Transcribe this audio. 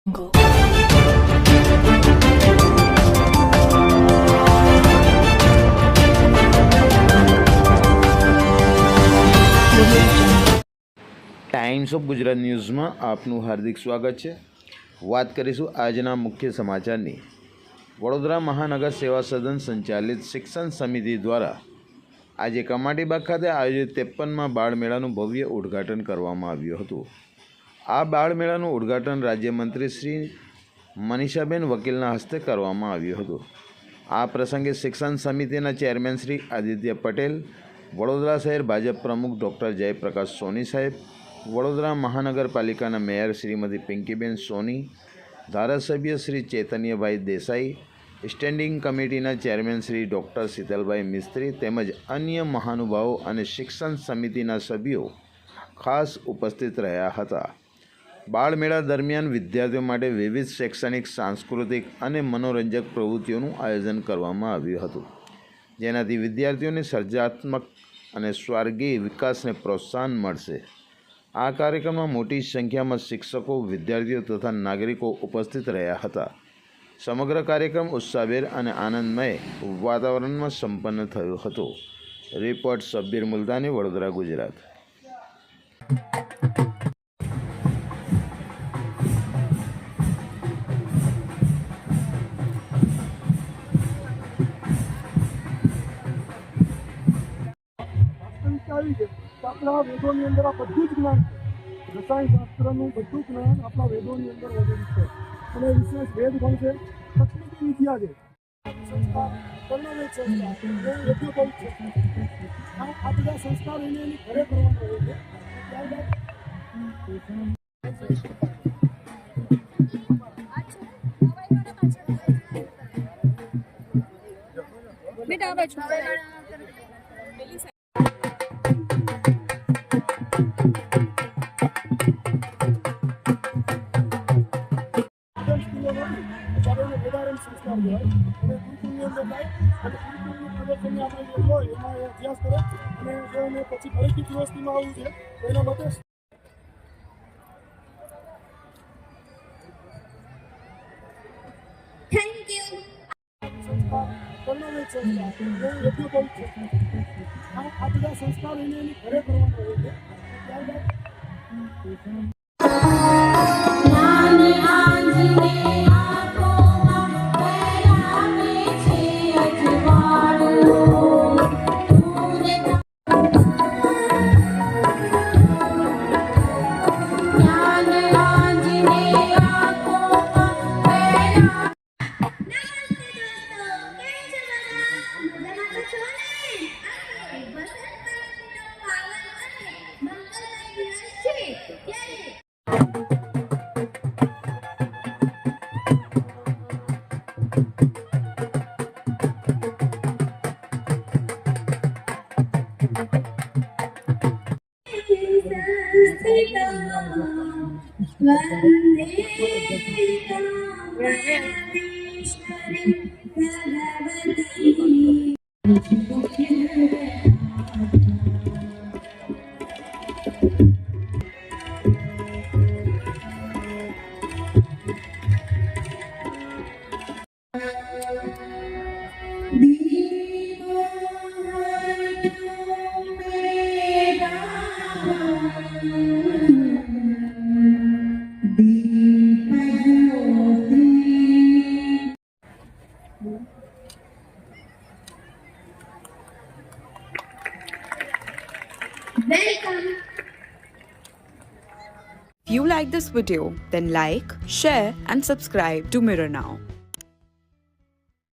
Times of Gujarat ન્યૂઝમાં આપનું હાર્દિક સ્વાગત છે। વાત કરીશું આજના મુખ્ય સમાચારની। વડોદરા મહાનગર સેવા સદન સંચાલિત શિક્ષણ સમિતિ દ્વારા આજે કમાટીબાગ ખાતે આયોજિત 53મા બાળમેળાનું ભવ્ય ઉદ્ઘાટન કરવામાં આવ્યું હતું। આ બાળમેળાનું ઉદ્ઘાટન રાજ્યમંત્રી શ્રી મનીષાબેન વકીલના હસ્તે કરવામાં આવ્યું હતું। આ પ્રસંગે શિક્ષણ સમિતિના ચેરમેન શ્રી આદિત્ય પટેલ, વડોદરા શહેર ભાજપ પ્રમુખ ડૉક્ટર જયપ્રકાશ સોની સાહેબ, વડોદરા મહાનગરપાલિકાના મેયર શ્રીમતી પિંકીબેન સોની, ધારાસભ્ય શ્રી ચૈતન્યભાઈ દેસાઈ, સ્ટેન્ડિંગ કમિટીના ચેરમેન શ્રી ડૉક્ટર શીતલભાઈ મિસ્ત્રી તેમજ અન્ય મહાનુભાવો અને શિક્ષણ સમિતિના સભ્યો ખાસ ઉપસ્થિત રહ્યા હતા। બાળમેળા દરમિયાન વિદ્યાર્થીઓ માટે વિવિધ શૈક્ષણિક, સાંસ્કૃતિક અને મનોરંજક પ્રવૃત્તિઓનું આયોજન કરવામાં આવ્યું હતું, જેનાથી વિદ્યાર્થીઓને સર્જનાત્મક અને સ્વાર્ગી વિકાસને પ્રોત્સાહન મળશે। આ કાર્યક્રમમાં મોટી સંખ્યામાં શિક્ષકો, વિદ્યાર્થીઓ તથા નાગરિકો ઉપસ્થિત રહ્યા હતા। સમગ્ર કાર્યક્રમ ઉત્સાહભેર અને આનંદમય વાતાવરણમાં સંપન્ન થયો હતો। રિપોર્ટ શબ્બીર મુલતાની, વડોદરા, ગુજરાત। આપણા વેદોની અંદર આ બધું જ જ્ઞાન છે। રસાયણશાસ્ત્રનું બધું જ્ઞાન આપણા વેદોની અંદર રહેલું છે અને વિશેષ વેદ પણ છે, તકનીકી વિદ્યા છે, સંસ્કાર, વર્ણવેદ સંસ્કાર, યજ્ઞોપવિત સંસ્કાર, આ બધા સંસ્કાર એની ઘરે કરવાના હોય છે। ત્યારબાદ સંસ્કાર હોય અને ગુરુકુળની અંદર જાય અને ગુરુકુળનું પ્રદર્શનને આપણે જે હોય એમાં અભ્યાસ કરે અને જો એને પછી ફરીથી પીઓએસટીમાં આવવું છે તો એના માટે સંસ્કાર, વર્ણવેદ સંસ્કાર, યજ્ઞોપવિત સંસ્કાર, આ બધા સંસ્કાર એની ઘરે કરવાના હોય છે। ત્યારબાદ If you like this video, then like, share and subscribe to Mirror Now.